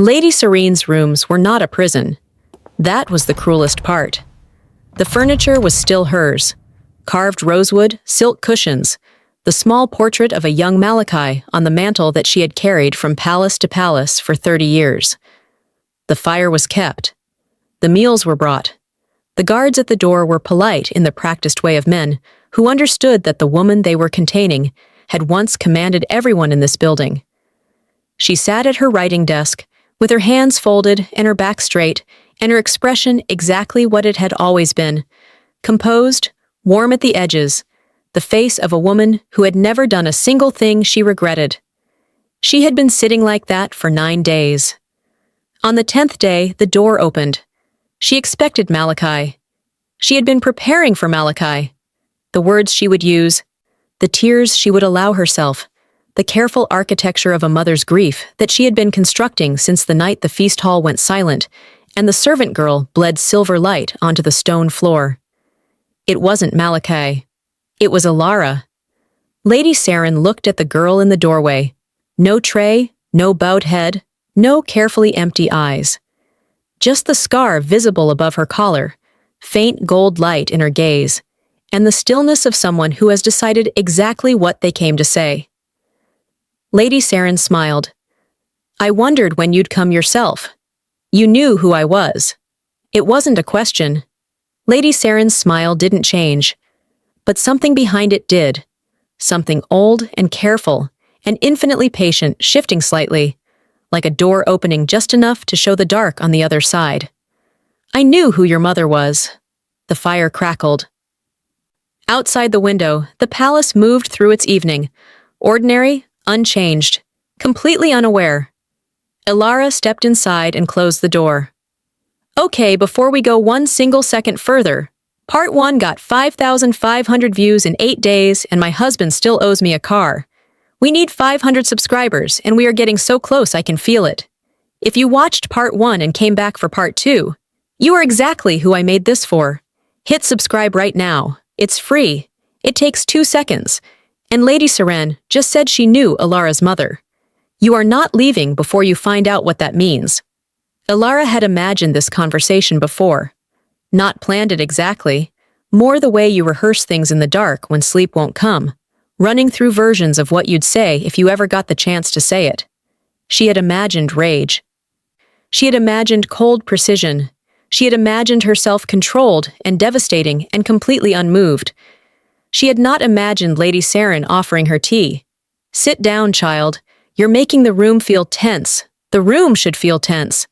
Lady Sarin's rooms were not a prison. That was the cruelest part. The furniture was still hers. Carved rosewood, silk cushions, the small portrait of a young Malachi on the mantle that she had carried from palace to palace for 30 years. The fire was kept. The meals were brought. The guards at the door were polite in the practiced way of men who understood that the woman they were containing had once commanded everyone in this building. She sat at her writing desk, with her hands folded and her back straight, and her expression exactly what it had always been, composed, warm at the edges, the face of a woman who had never done a single thing she regretted. She had been sitting like that for 9 days. On the 10th day, the door opened. She expected Malachi. She had been preparing for Malachi. The words she would use, the tears she would allow herself, the careful architecture of a mother's grief that she had been constructing since the night the feast hall went silent, and the servant girl bled silver light onto the stone floor. It wasn't Malachi. It was Elara. Lady Sarin looked at the girl in the doorway. No tray, no bowed head, no carefully empty eyes. Just the scar visible above her collar, faint gold light in her gaze, and the stillness of someone who has decided exactly what they came to say. Lady Sarin smiled. "I wondered when you'd come yourself. You knew who I was." It wasn't a question. Lady Sarin's smile didn't change, but something behind it did. Something old and careful and infinitely patient, shifting slightly, like a door opening just enough to show the dark on the other side. "I knew who your mother was." The fire crackled. Outside the window, the palace moved through its evening, ordinary, unchanged, completely unaware. Elara stepped inside and closed the door. "Okay, before we go one single second further, Part 1 got 5,500 views in 8 days, and my husband still owes me a car. We need 500 subscribers, and we are getting so close I can feel it. If you watched Part 1 and came back for Part 2, you are exactly who I made this for. Hit subscribe right now. It's free. It takes 2 seconds. And Lady Sarin just said she knew Elara's mother. You are not leaving before you find out what that means." Elara had imagined this conversation before. Not planned it exactly, more the way you rehearse things in the dark when sleep won't come, running through versions of what you'd say if you ever got the chance to say it. She had imagined rage. She had imagined cold precision. She had imagined herself controlled and devastating and completely unmoved. She had not imagined Lady Sarin offering her tea. "Sit down, child. You're making the room feel tense. The room should feel tense.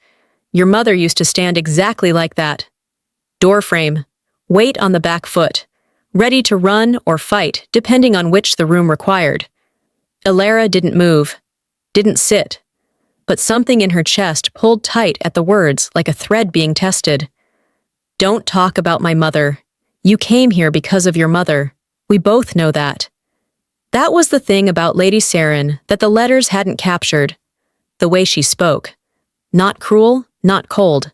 Your mother used to stand exactly like that. Doorframe, weight on the back foot, ready to run or fight depending on which the room required." Elara didn't move, didn't sit, but something in her chest pulled tight at the words like a thread being tested. "Don't talk about my mother. You came here because of your mother. We both know that." That was the thing about Lady Sarin that the letters hadn't captured. The way she spoke. Not cruel, not cold.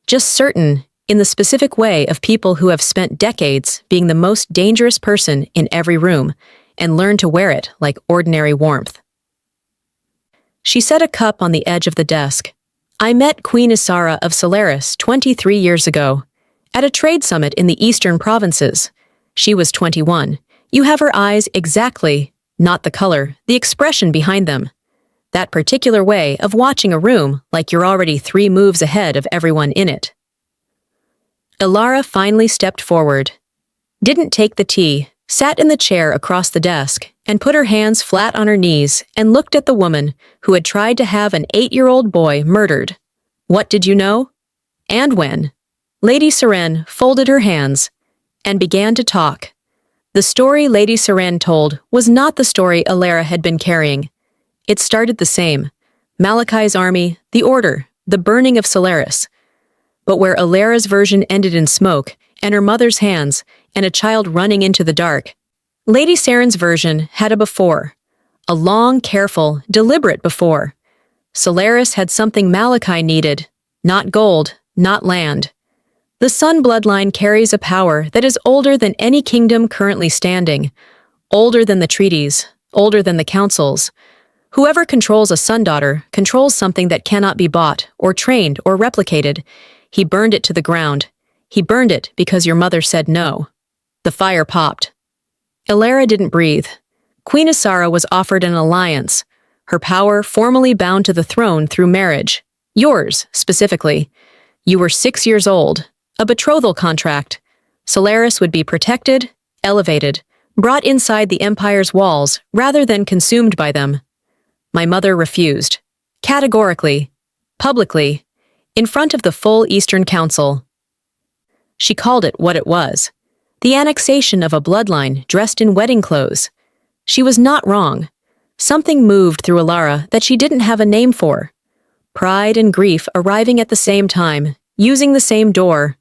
Just certain, in the specific way of people who have spent decades being the most dangerous person in every room and learned to wear it like ordinary warmth. She set a cup on the edge of the desk. "I met Queen Isara of Solaris 23 years ago, at a trade summit in the eastern provinces. She was 21. You have her eyes exactly, not the color, the expression behind them. That particular way of watching a room like you're already 3 moves ahead of everyone in it." Elara finally stepped forward, didn't take the tea, sat in the chair across the desk, and put her hands flat on her knees and looked at the woman who had tried to have an 8-year-old boy murdered. "What did you know? And when?" Lady Sarin folded her hands and began to talk. The story Lady Sarin told was not the story Elara had been carrying. It started the same. Malachi's army, the order, the burning of Solaris. But where Elara's version ended in smoke, and her mother's hands, and a child running into the dark, Lady Sarin's version had a before. A long, careful, deliberate before. Solaris had something Malachi needed. Not gold, not land. The Sun bloodline carries a power that is older than any kingdom currently standing, older than the treaties, older than the councils. Whoever controls a sun daughter controls something that cannot be bought, or trained, or replicated. He burned it to the ground. He burned it because your mother said no. The fire popped. Elara didn't breathe. Queen Asara was offered an alliance, her power formally bound to the throne through marriage. Yours, specifically. You were 6 years old. A betrothal contract. Solaris would be protected, elevated, brought inside the Empire's walls rather than consumed by them. My mother refused. Categorically. Publicly. In front of the full Eastern Council. She called it what it was. The annexation of a bloodline dressed in wedding clothes. She was not wrong. Something moved through Elara that she didn't have a name for. Pride and grief arriving at the same time, using the same door.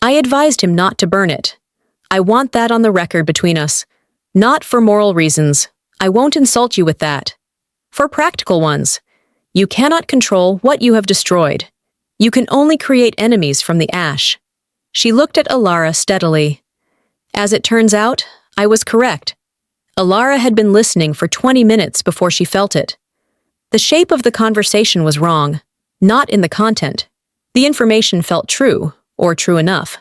I advised him not to burn it. I want that on the record between us. Not for moral reasons. I won't insult you with that. For practical ones. You cannot control what you have destroyed. You can only create enemies from the ash. She looked at Elara steadily. As it turns out, I was correct. Elara had been listening for 20 minutes before she felt it. The shape of the conversation was wrong, not in the content. The information felt true, or true enough.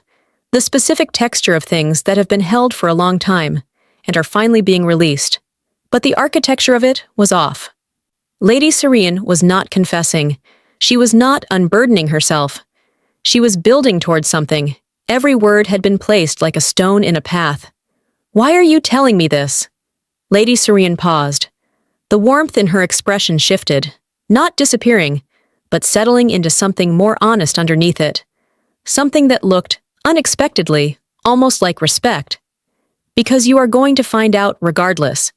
The specific texture of things that have been held for a long time, and are finally being released. But the architecture of it was off. Lady Sarin was not confessing. She was not unburdening herself. She was building towards something. Every word had been placed like a stone in a path. Why are you telling me this? Lady Sarin paused. The warmth in her expression shifted, not disappearing, but settling into something more honest underneath it. Something that looked, unexpectedly, almost like respect. Because you are going to find out regardless.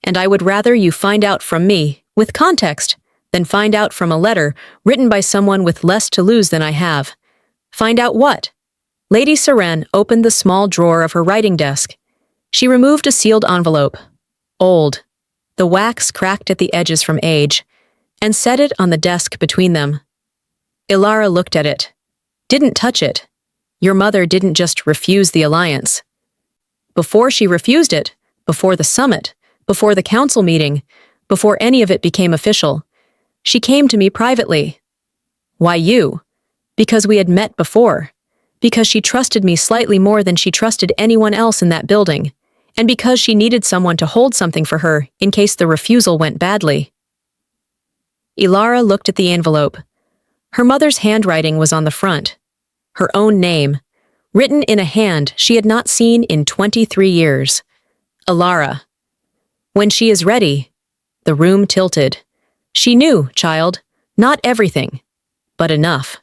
And I would rather you find out from me, with context, than find out from a letter written by someone with less to lose than I have. Find out what? Lady Sarin opened the small drawer of her writing desk. She removed a sealed envelope. Old. The wax cracked at the edges from age, and set it on the desk between them. Elara looked at it. Didn't touch it. Your mother didn't just refuse the alliance. Before she refused it, before the summit, before the council meeting, before any of it became official, she came to me privately. Why you? Because we had met before. Because she trusted me slightly more than she trusted anyone else in that building, and because she needed someone to hold something for her in case the refusal went badly. Elara looked at the envelope. Her mother's handwriting was on the front. Her own name, written in a hand she had not seen in 23 years. Elara. When she is ready. The room tilted. She knew, child, not everything, but enough.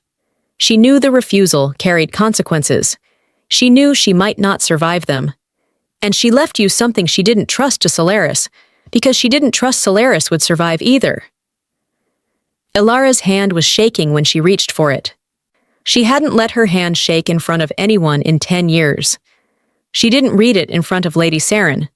She knew the refusal carried consequences. She knew she might not survive them. And she left you something she didn't trust to Solaris, because she didn't trust Solaris would survive either. Elara's hand was shaking when she reached for it. She hadn't let her hand shake in front of anyone in 10 years. She didn't read it in front of Lady Sarin.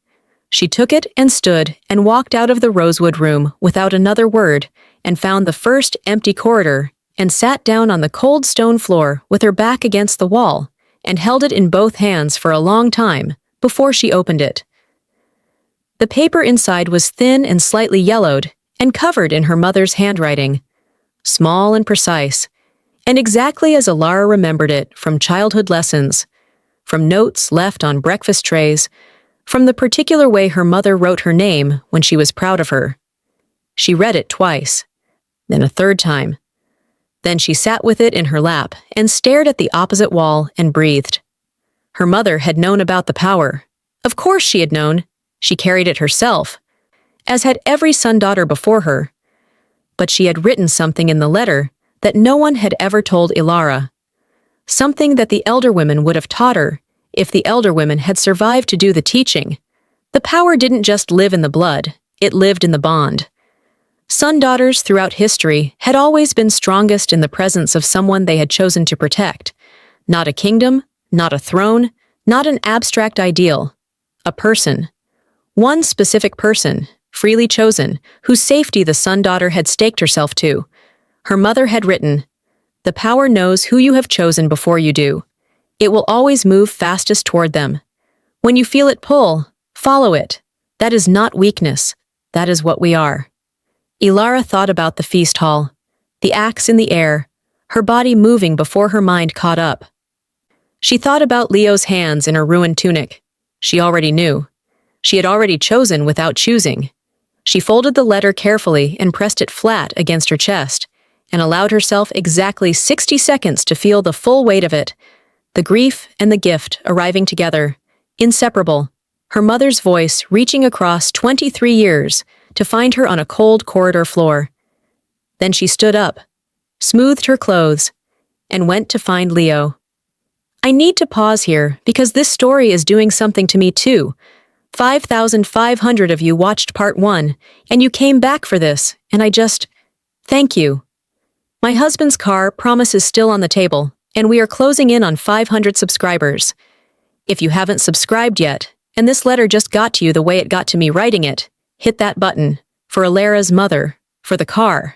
She took it and stood and walked out of the rosewood room without another word and found the first empty corridor and sat down on the cold stone floor with her back against the wall and held it in both hands for a long time before she opened it. The paper inside was thin and slightly yellowed and covered in her mother's handwriting, small and precise, and exactly as Elara remembered it from childhood lessons, from notes left on breakfast trays, from the particular way her mother wrote her name when she was proud of her. She read it twice, then a third time. Then she sat with it in her lap and stared at the opposite wall and breathed. Her mother had known about the power. Of course she had known. She carried it herself, as had every son-daughter before her. But she had written something in the letter that no one had ever told Elara. Something that the elder women would have taught her if the elder women had survived to do the teaching. The power didn't just live in the blood, it lived in the bond. Son-daughters throughout history had always been strongest in the presence of someone they had chosen to protect. Not a kingdom, not a throne, not an abstract ideal. A person. One specific person, freely chosen, whose safety the son-daughter had staked herself to. Her mother had written, "The power knows who you have chosen before you do. It will always move fastest toward them. When you feel it pull, follow it. That is not weakness. That is what we are." Elara thought about the feast hall, the axe in the air, her body moving before her mind caught up. She thought about Leo's hands in her ruined tunic. She already knew. She had already chosen without choosing. She folded the letter carefully and pressed it flat against her chest, and allowed herself exactly 60 seconds to feel the full weight of it, the grief and the gift arriving together, inseparable, her mother's voice reaching across 23 years to find her on a cold corridor floor. Then she stood up, smoothed her clothes, and went to find Leo. I need to pause here because this story is doing something to me too. 5,500 of you watched part 1, and you came back for this, and thank you. My husband's car promise is still on the table, and we are closing in on 500 subscribers. If you haven't subscribed yet, and this letter just got to you the way it got to me writing it, hit that button, for Elara's mother, for the car.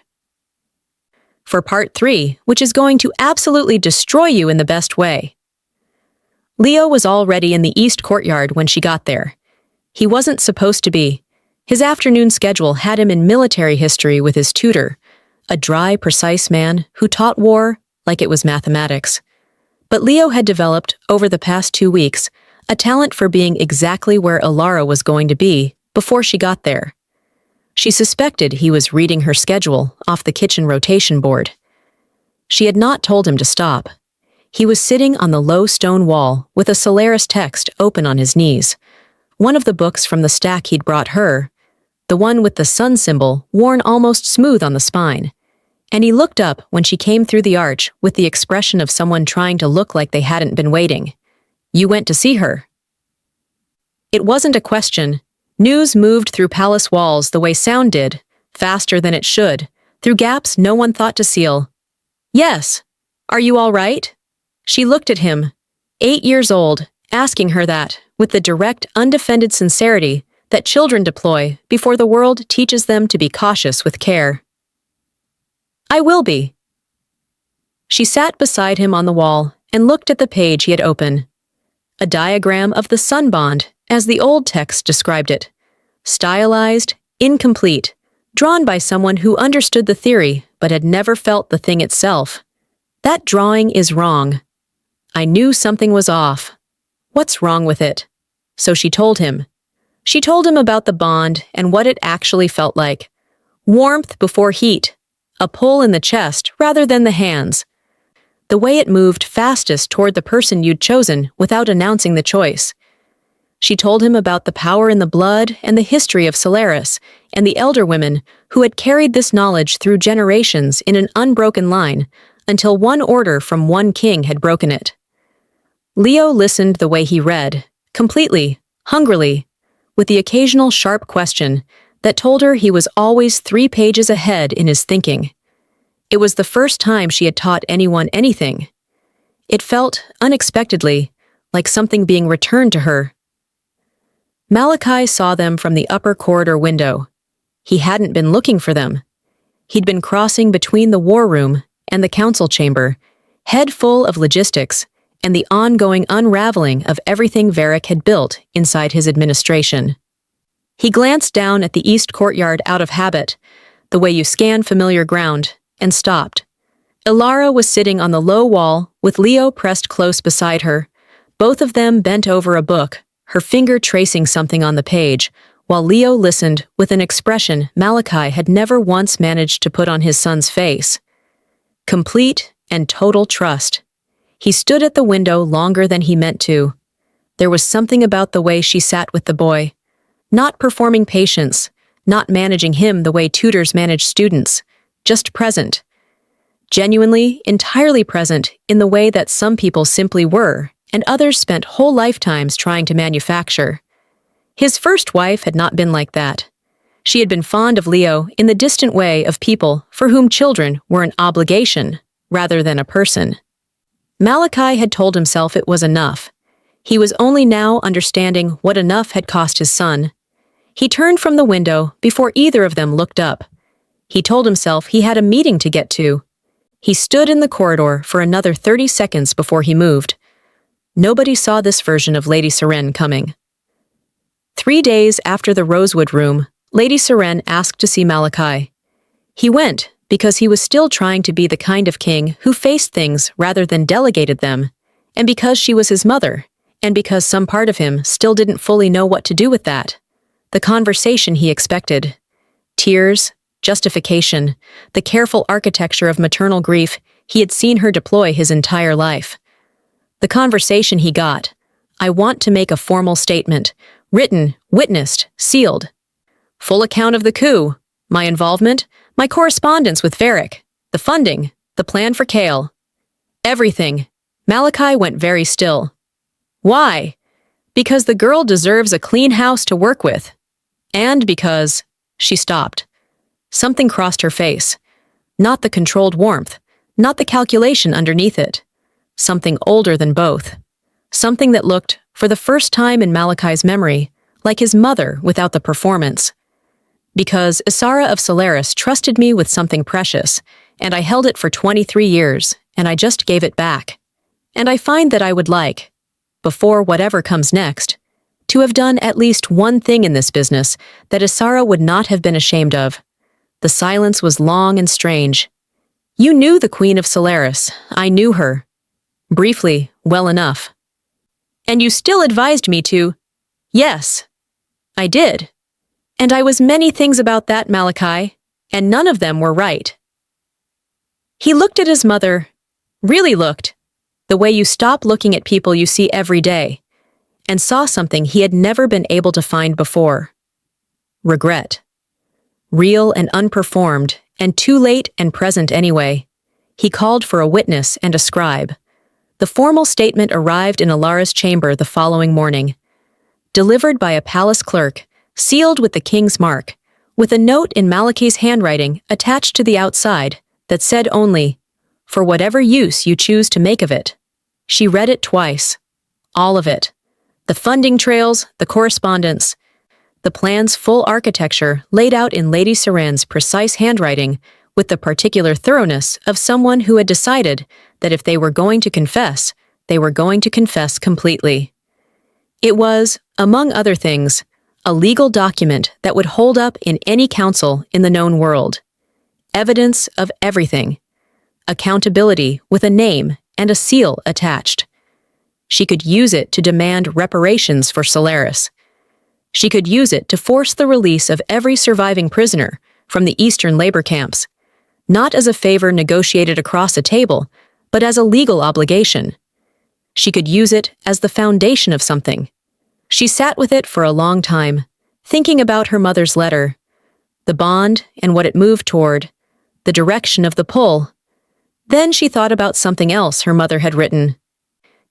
For part 3, which is going to absolutely destroy you in the best way. Leo was already in the east courtyard when she got there. He wasn't supposed to be. His afternoon schedule had him in military history with his tutor, a dry, precise man who taught war like it was mathematics. But Leo had developed, over the past 2 weeks, a talent for being exactly where Elara was going to be before she got there. She suspected he was reading her schedule off the kitchen rotation board. She had not told him to stop. He was sitting on the low stone wall with a Solaris text open on his knees, one of the books from the stack he'd brought her, the one with the sun symbol worn almost smooth on the spine. And he looked up when she came through the arch with the expression of someone trying to look like they hadn't been waiting. You went to see her. It wasn't a question. News moved through palace walls the way sound did, faster than it should, through gaps no one thought to seal. Yes. Are you all right? She looked at him, 8 years old, asking her that, with the direct, undefended sincerity that children deploy before the world teaches them to be cautious with care. I will be. She sat beside him on the wall and looked at the page he had open. A diagram of the sunbond, as the old text described it. Stylized, incomplete, drawn by someone who understood the theory but had never felt the thing itself. That drawing is wrong. I knew something was off. What's wrong with it? So she told him. She told him about the bond and what it actually felt like. Warmth before heat. A pull in the chest rather than the hands. The way it moved fastest toward the person you'd chosen without announcing the choice. She told him about the power in the blood and the history of Solaris and the elder women who had carried this knowledge through generations in an unbroken line until one order from one king had broken it. Leo listened the way he read, completely, hungrily, with the occasional sharp question that told her he was always 3 pages ahead in his thinking. It was the first time she had taught anyone anything. It felt, unexpectedly, like something being returned to her. Malachi saw them from the upper corridor window. He hadn't been looking for them. He'd been crossing between the war room and the council chamber, head full of logistics and the ongoing unraveling of everything Varric had built inside his administration. He glanced down at the east courtyard out of habit, the way you scan familiar ground, and stopped. Elara was sitting on the low wall with Leo pressed close beside her, both of them bent over a book, her finger tracing something on the page, while Leo listened with an expression Malachi had never once managed to put on his son's face. Complete and total trust. He stood at the window longer than he meant to. There was something about the way she sat with the boy. Not performing patience, not managing him the way tutors manage students, just present. Genuinely, entirely present in the way that some people simply were, and others spent whole lifetimes trying to manufacture. His first wife had not been like that. She had been fond of Leo in the distant way of people for whom children were an obligation rather than a person. Malachi had told himself it was enough. He was only now understanding what enough had cost his son. He turned from the window before either of them looked up. He told himself he had a meeting to get to. He stood in the corridor for another 30 seconds before he moved. Nobody saw this version of Lady Sarin coming. 3 days after the Rosewood room, Lady Sarin asked to see Malachi. He went because he was still trying to be the kind of king who faced things rather than delegated them, and because she was his mother, and because some part of him still didn't fully know what to do with that. The conversation he expected. Tears, justification, the careful architecture of maternal grief he had seen her deploy his entire life. The conversation he got. I want to make a formal statement, written, witnessed, sealed. Full account of the coup, my involvement, my correspondence with Varric, the funding, the plan for Kale. Everything. Malachi went very still. Why? Because the girl deserves a clean house to work with. And because... She stopped. Something crossed her face. Not the controlled warmth, not the calculation underneath it. Something older than both. Something that looked, for the first time in Malachi's memory, like his mother without the performance. Because Isara of Solaris trusted me with something precious, and I held it for 23 years, and I just gave it back. And I find that I would like, before whatever comes next, to have done at least one thing in this business that Isara would not have been ashamed of. The silence was long and strange. You knew the Queen of Solaris. I knew her. Briefly, well enough. And you still advised me to... Yes, I did. And I was many things about that, Malachi, and none of them were right. He looked at his mother, really looked, the way you stop looking at people you see every day, and saw something he had never been able to find before. Regret. Real and unperformed, and too late and present anyway. He called for a witness and a scribe. The formal statement arrived in Elara's chamber the following morning. Delivered by a palace clerk, sealed with the king's mark, with a note in Malachi's handwriting attached to the outside that said only, "For whatever use you choose to make of it." She read it twice. All of it. The funding trails, the correspondence, the plan's full architecture laid out in Lady Sarin's precise handwriting with the particular thoroughness of someone who had decided that if they were going to confess, they were going to confess completely. It was, among other things, a legal document that would hold up in any council in the known world. Evidence of everything. Accountability with a name and a seal attached. She could use it to demand reparations for Solaris. She could use it to force the release of every surviving prisoner from the eastern labor camps, not as a favor negotiated across a table, but as a legal obligation. She could use it as the foundation of something. She sat with it for a long time, thinking about her mother's letter, the bond and what it moved toward, the direction of the pull. Then she thought about something else her mother had written.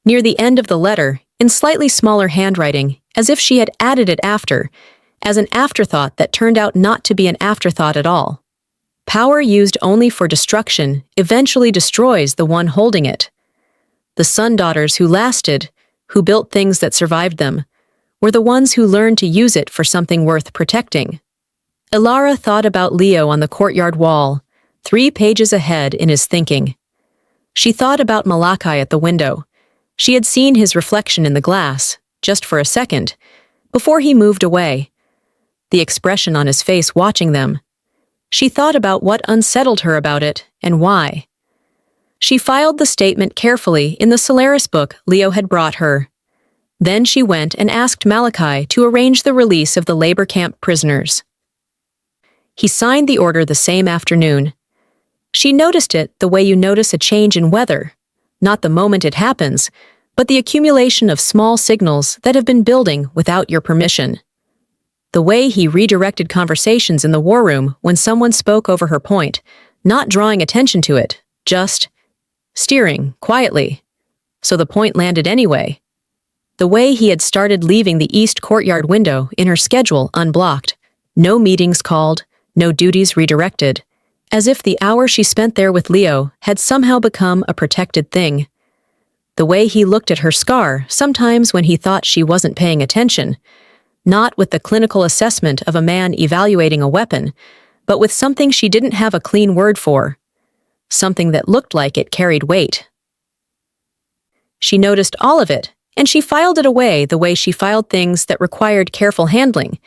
Near the end of the letter, in slightly smaller handwriting, as if she had added it after, as an afterthought that turned out not to be an afterthought at all. Power used only for destruction eventually destroys the one holding it. The sun daughters who lasted, who built things that survived them, were the ones who learned to use it for something worth protecting. Elara thought about Leo on the courtyard wall, 3 pages ahead in his thinking. She thought about Malachi at the window. She had seen his reflection in the glass, just for a second, before he moved away. The expression on his face watching them. She thought about what unsettled her about it and why. She filed the statement carefully in the Solaris book Leo had brought her. Then she went and asked Malachi to arrange the release of the labor camp prisoners. He signed the order the same afternoon. She noticed it the way you notice a change in weather, not the moment it happens, but the accumulation of small signals that have been building without your permission. The way he redirected conversations in the war room when someone spoke over her point, not drawing attention to it, just steering quietly, so the point landed anyway. The way he had started leaving the east courtyard window in her schedule unblocked, no meetings called, no duties redirected, as if the hour she spent there with Leo had somehow become a protected thing. The way he looked at her scar sometimes when he thought she wasn't paying attention, not with the clinical assessment of a man evaluating a weapon, but with something she didn't have a clean word for, something that looked like it carried weight. She noticed all of it, and she filed it away the way she filed things that required careful handling,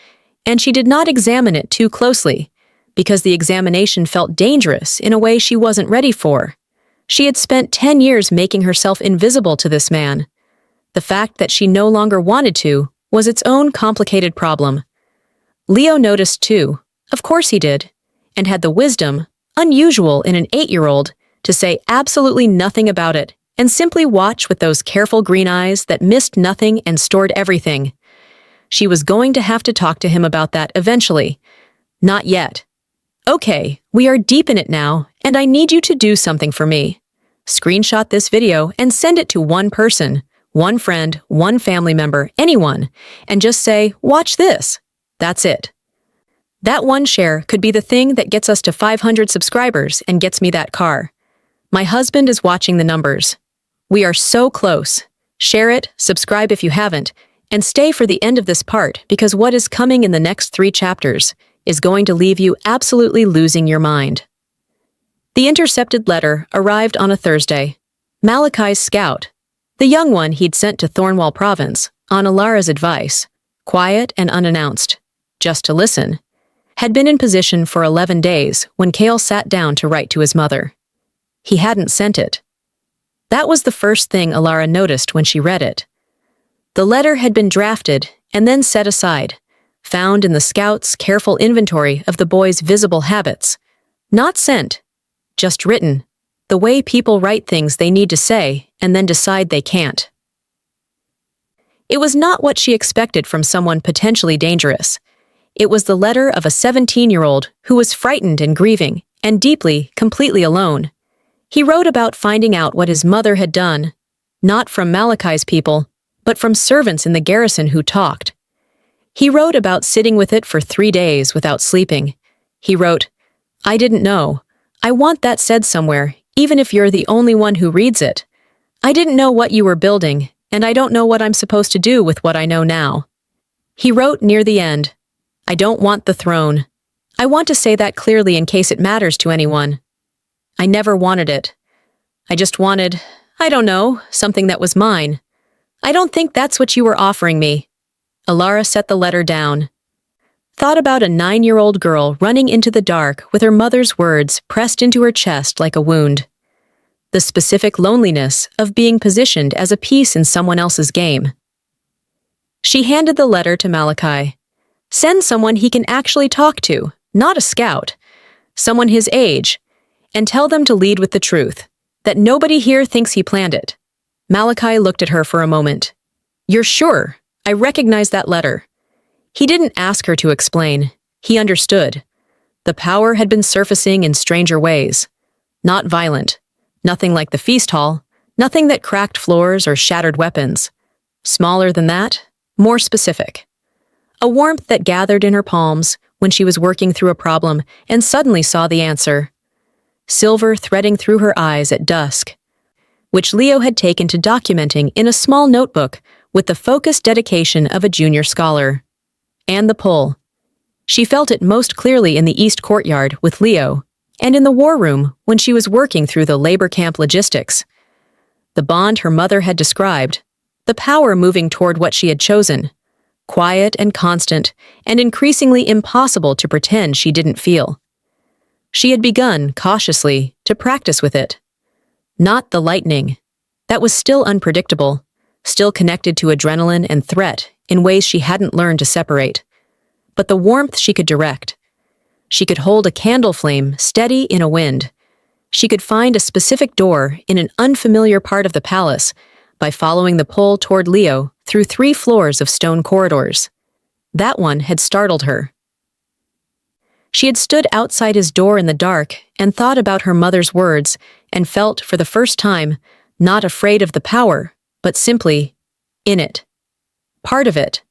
and she did not examine it too closely, because the examination felt dangerous in a way she wasn't ready for. She had spent 10 years making herself invisible to this man. The fact that she no longer wanted to was its own complicated problem. Leo noticed too, of course he did, and had the wisdom, unusual in an 8-year-old, to say absolutely nothing about it and simply watch with those careful green eyes that missed nothing and stored everything. She was going to have to talk to him about that eventually. Not yet. Okay, we are deep in it now, and I need you to do something for me. Screenshot this video and send it to one person, one friend, one family member, anyone, and just say, "Watch this." That's it. That one share could be the thing that gets us to 500 subscribers and gets me that car. My husband is watching the numbers. We are so close. Share it, subscribe if you haven't, and stay for the end of this part because what is coming in the next 3 chapters is going to leave you absolutely losing your mind. The intercepted letter arrived on a Thursday. Malachi's scout, the young one he'd sent to Thornwall Province, on Elara's advice, quiet and unannounced, just to listen, had been in position for 11 days when Cale sat down to write to his mother. He hadn't sent it. That was the first thing Elara noticed when she read it. The letter had been drafted and then set aside, found in the scout's careful inventory of the boy's visible habits. Not sent, just written, the way people write things they need to say and then decide they can't. It was not what she expected from someone potentially dangerous. It was the letter of a 17-year-old who was frightened and grieving, and deeply, completely alone. He wrote about finding out what his mother had done, not from Malachi's people, but from servants in the garrison who talked. He wrote about sitting with it for 3 days without sleeping. He wrote, "I didn't know. I want that said somewhere, even if you're the only one who reads it. I didn't know what you were building, and I don't know what I'm supposed to do with what I know now." He wrote near the end, "I don't want the throne. I want to say that clearly in case it matters to anyone. I never wanted it. I just wanted, I don't know, something that was mine. I don't think that's what you were offering me." Elara set the letter down. Thought about a 9-year-old girl running into the dark with her mother's words pressed into her chest like a wound. The specific loneliness of being positioned as a piece in someone else's game. She handed the letter to Malachi. Send someone he can actually talk to, not a scout. Someone his age. And tell them to lead with the truth, that nobody here thinks he planned it. Malachi looked at her for a moment. "You're sure? I recognize that letter." He didn't ask her to explain. He understood. The power had been surfacing in stranger ways. Not violent. Nothing like the feast hall. Nothing that cracked floors or shattered weapons. Smaller than that, more specific. A warmth that gathered in her palms when she was working through a problem and suddenly saw the answer. Silver threading through her eyes at dusk, which Leo had taken to documenting in a small notebook with the focused dedication of a junior scholar. And the pull. She felt it most clearly in the East Courtyard with Leo, and in the war room when she was working through the labor camp logistics. The bond her mother had described, the power moving toward what she had chosen, quiet and constant, and increasingly impossible to pretend she didn't feel. She had begun, cautiously, to practice with it. Not the lightning. That was still unpredictable, still connected to adrenaline and threat in ways she hadn't learned to separate. But the warmth she could direct. She could hold a candle flame steady in a wind. She could find a specific door in an unfamiliar part of the palace by following the pull toward Leo through 3 floors of stone corridors. That one had startled her. She had stood outside his door in the dark and thought about her mother's words and felt, for the first time, not afraid of the power, but simply in it. Part of it.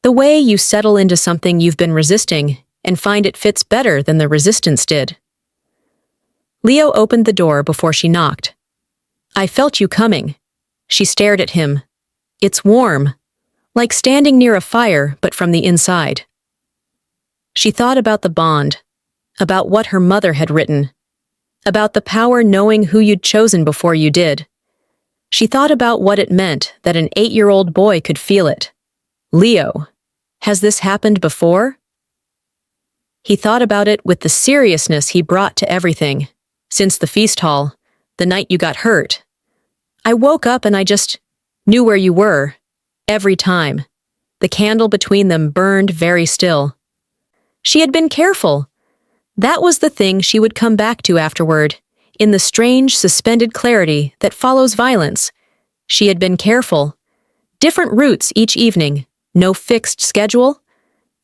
The way you settle into something you've been resisting and find it fits better than the resistance did. Leo opened the door before she knocked. "I felt you coming." She stared at him. "It's warm. Like standing near a fire, but from the inside." She thought about the bond, about what her mother had written, about the power knowing who you'd chosen before you did. She thought about what it meant that an 8-year-old boy could feel it. Leo, has this happened before? He thought about it with the seriousness he brought to everything. Since the feast hall, the night you got hurt. I woke up and I just knew where you were. Every time. The candle between them burned very still. She had been careful. That was the thing she would come back to afterward, in the strange, suspended clarity that follows violence. She had been careful. Different routes each evening, no fixed schedule.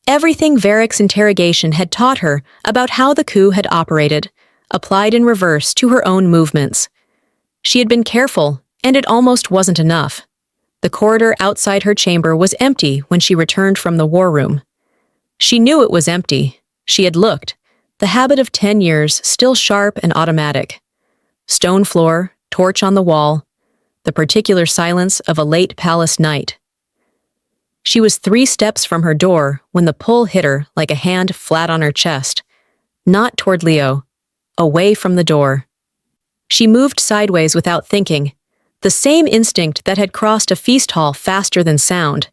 Everything Varick's interrogation had taught her about how the coup had operated, applied in reverse to her own movements. She had been careful, and it almost wasn't enough. The corridor outside her chamber was empty when she returned from the war room. She knew it was empty. She had looked, the habit of 10 years still sharp and automatic. Stone floor, torch on the wall, the particular silence of a late palace night. She was 3 steps from her door when the pull hit her like a hand flat on her chest. Not toward Leo, away from the door. She moved sideways without thinking, the same instinct that had crossed a feast hall faster than sound,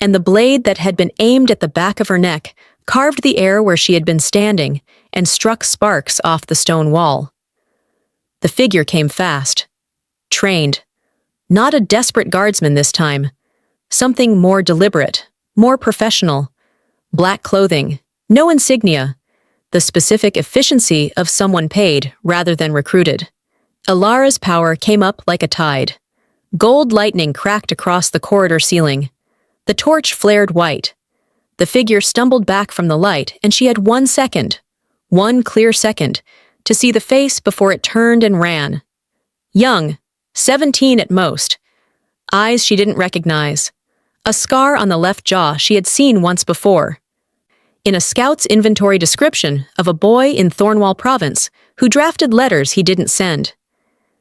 and the blade that had been aimed at the back of her neck carved the air where she had been standing and struck sparks off the stone wall. The figure came fast. Trained. Not a desperate guardsman this time. Something more deliberate, more professional. Black clothing, no insignia. The specific efficiency of someone paid rather than recruited. Elara's power came up like a tide. Gold lightning cracked across the corridor ceiling. The torch flared white. The figure stumbled back from the light, and she had 1 second, 1 clear second, to see the face before it turned and ran. Young, 17 at most. Eyes she didn't recognize. A scar on the left jaw she had seen once before. In a scout's inventory description of a boy in Thornwall Province who drafted letters he didn't send.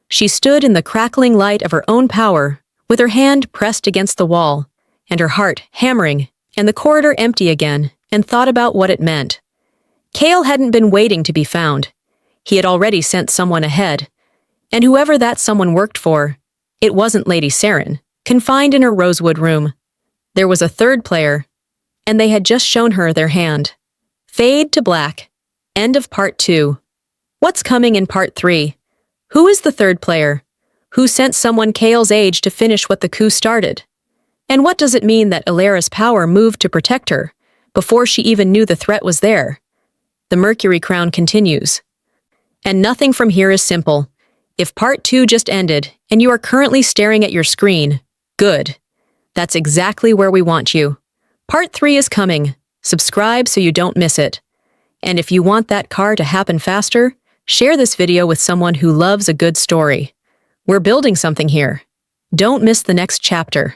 She stood in the crackling light of her own power, with her hand pressed against the wall, and her heart hammering, and the corridor empty again, and thought about what it meant. Cale hadn't been waiting to be found. He had already sent someone ahead, and whoever that someone worked for, it wasn't Lady Sarin, confined in her rosewood room. There was a third player, and they had just shown her their hand. Fade to black. End of part 2. What's coming in part 3? Who is the third player? Who sent someone Cale's age to finish what the coup started? And what does it mean that Elara's power moved to protect her, before she even knew the threat was there? The Mercury crown continues. And nothing from here is simple. If part 2 just ended, and you are currently staring at your screen, good. That's exactly where we want you. Part 3 is coming. Subscribe so you don't miss it. And if you want that car to happen faster, share this video with someone who loves a good story. We're building something here. Don't miss the next chapter.